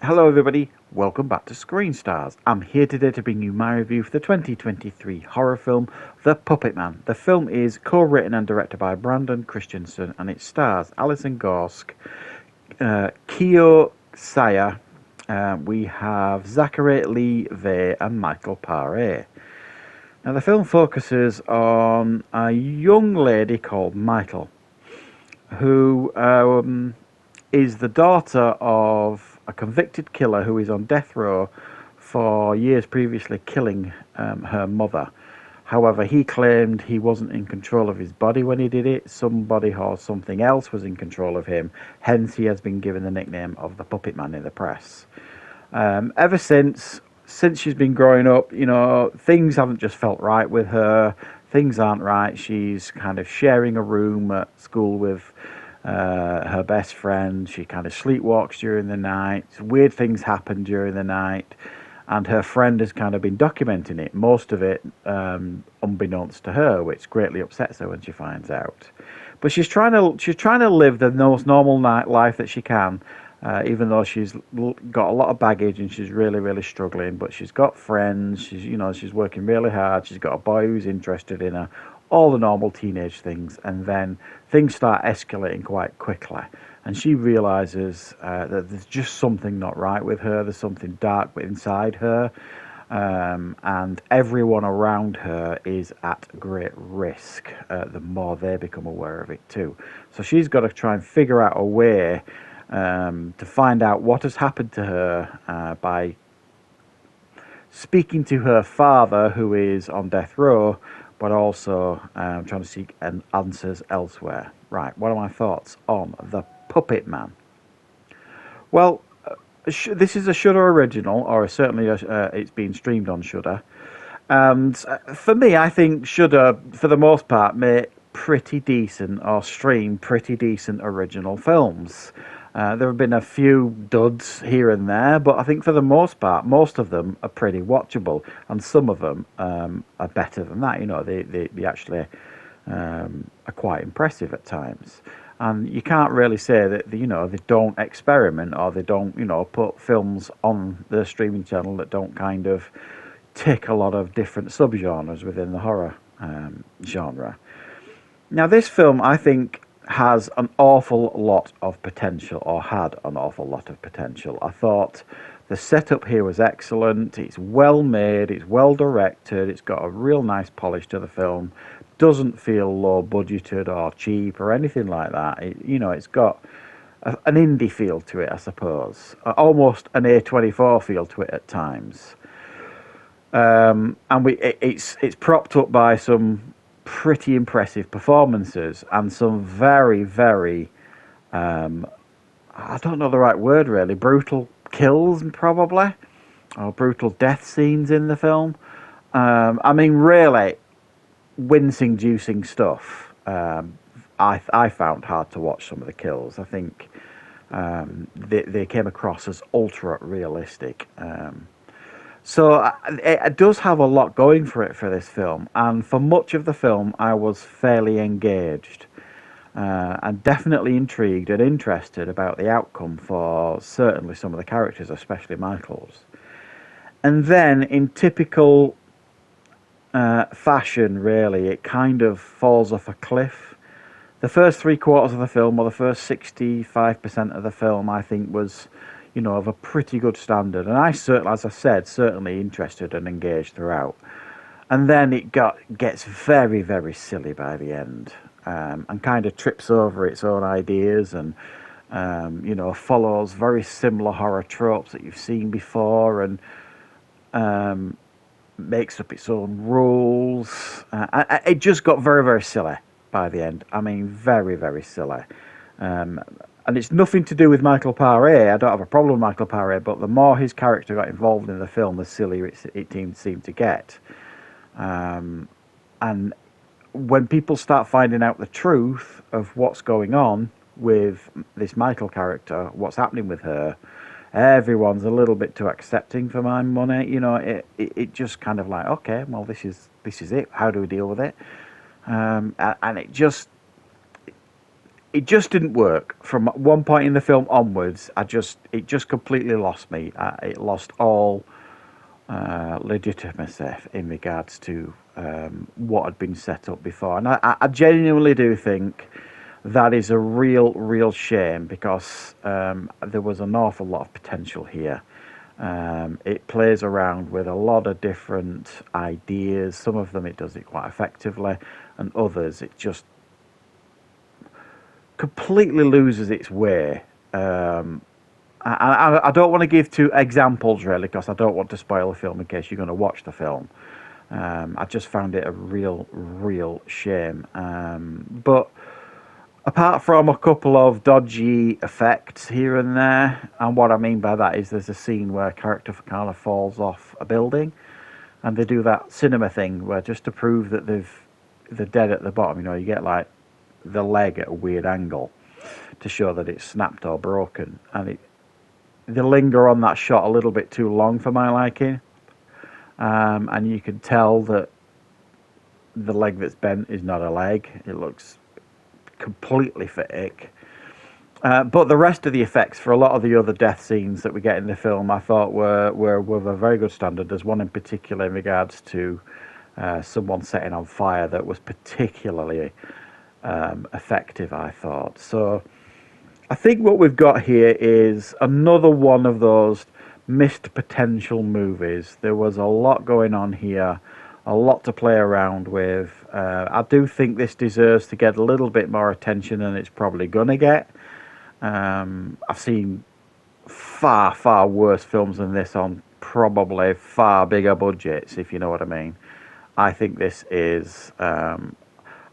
Hello everybody, welcome back to Screenstars. I'm here today to bring you my review for the 2023 horror film, The Puppetman. The film is co-written and directed by Brandon Christensen and it stars Alison Gorsk, Kyo Saya, we have Zachary Levi and Michael Paré. Now the film focuses on a young lady called Michael, who is the daughter of a convicted killer who is on death row for years previously killing her mother. However, he claimed he wasn't in control of his body when he did it. Somebody or something else was in control of him. Hence, he has been given the nickname of the Puppetman in the press. Ever since she's been growing up, you know, things haven't just felt right with her. Things aren't right. She's kind of sharing a room at school with her best friend. She kind of sleepwalks during the night. Weird things happen during the night, and her friend has kind of been documenting it. Most of it unbeknownst to her, which greatly upsets her when she finds out. But she's trying to live the most normal life that she can, even though she's got a lot of baggage and she's really struggling. But she's got friends. She's working really hard. She's got a boy who's interested in her. All the normal teenage things, and then things start escalating quite quickly, and she realizes that there's just something not right with her. There's something dark inside her, and everyone around her is at great risk the more they become aware of it too. So she's got to try and figure out a way to find out what has happened to her by speaking to her father, who is on death row, but also trying to seek answers elsewhere. Right, what are my thoughts on The Puppetman? Well, this is a Shudder original, or certainly it's been streamed on Shudder. And for me, I think Shudder, for the most part, make pretty decent or stream pretty decent original films. There have been a few duds here and there, but I think for the most part, most of them are pretty watchable, and some of them are better than that. You know, they actually are quite impressive at times. And you can't really say that they don't experiment, or they don't put films on the streaming channel that don't kind of tick a lot of different subgenres within the horror genre. Now, this film, I think, has an awful lot of potential, or had an awful lot of potential. I thought the setup here was excellent. It's well made, it's well directed, it's got a real nice polish to the film. Doesn't feel low budgeted or cheap or anything like that. It's got an indie feel to it, I suppose. Almost an A24 feel to it at times. And it's propped up by some pretty impressive performances and some very I don't know the right word really, brutal kills probably, or brutal death scenes in the film. I mean, really wincing-juicing stuff. I found hard to watch some of the kills. I think they came across as ultra realistic. So it does have a lot going for it for this film, and for much of the film I was fairly engaged and definitely intrigued and interested about the outcome for certainly some of the characters, especially Michael's. And then in typical fashion, really, it kind of falls off a cliff. The first 3/4 of the film, or the first 65% of the film, I think was of a pretty good standard, and I certainly, as I said, certainly interested and engaged throughout. And then it gets very silly by the end, and kind of trips over its own ideas, and follows very similar horror tropes that you've seen before, and makes up its own rules. It just got very silly by the end. I mean, very silly. And it's nothing to do with Michael Paré. I don't have a problem with Michael Paré, but the more his character got involved in the film, the sillier it seemed to get. And when people start finding out the truth of what's going on with this Michael character, what's happening with her, everyone's a little bit too accepting for my money. You know, it just kind of like, okay, well, this is it. How do we deal with it? And it just didn't work. From one point in the film onwards, it just completely lost me. It lost all legitimacy in regards to what had been set up before, and I genuinely do think that is a real shame, because there was an awful lot of potential here. It plays around with a lot of different ideas. Some of them it does it quite effectively, and others it just completely loses its way. I don't want to give two examples really, because I don't want to spoil the film in case you're going to watch the film. I just found it a real shame. But apart from a couple of dodgy effects here and there, and what I mean by that is there's a scene where a character kind of falls off a building, and they do that cinema thing where, just to prove that they're dead at the bottom, you know, you get like the leg at a weird angle to show that it's snapped or broken, and they linger on that shot a little bit too long for my liking, and you can tell that the leg that's bent is not a leg. It looks completely fake. But the rest of the effects for a lot of the other death scenes that we get in the film, I thought were of a very good standard. There's one in particular in regards to someone setting on fire that was particularly effective, I thought. So I think what we've got here is another one of those missed potential movies. There was a lot going on here, a lot to play around with. I do think this deserves to get a little bit more attention than it's probably going to get. I've seen far worse films than this on probably far bigger budgets, if you know what I mean. I think this is...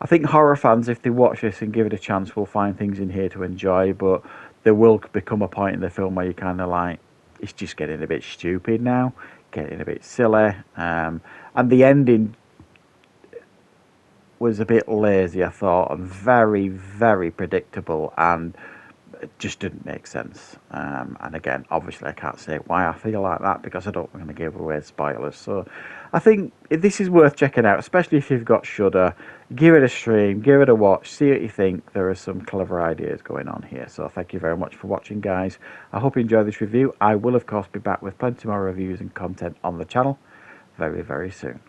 I think horror fans, if they watch this and give it a chance, will find things in here to enjoy, but there will become a point in the film where you're kind of like, it's just getting a bit stupid now, getting a bit silly, and the ending was a bit lazy, I thought, and very predictable, and it just didn't make sense. And again, obviously I can't say why I feel like that, because I don't want to give away spoilers. So I think this is worth checking out, especially if you've got Shudder. Give it a stream, give it a watch, see what you think. There are some clever ideas going on here. So thank you very much for watching, guys. I hope you enjoyed this review. I will, of course, be back with plenty more reviews and content on the channel very soon.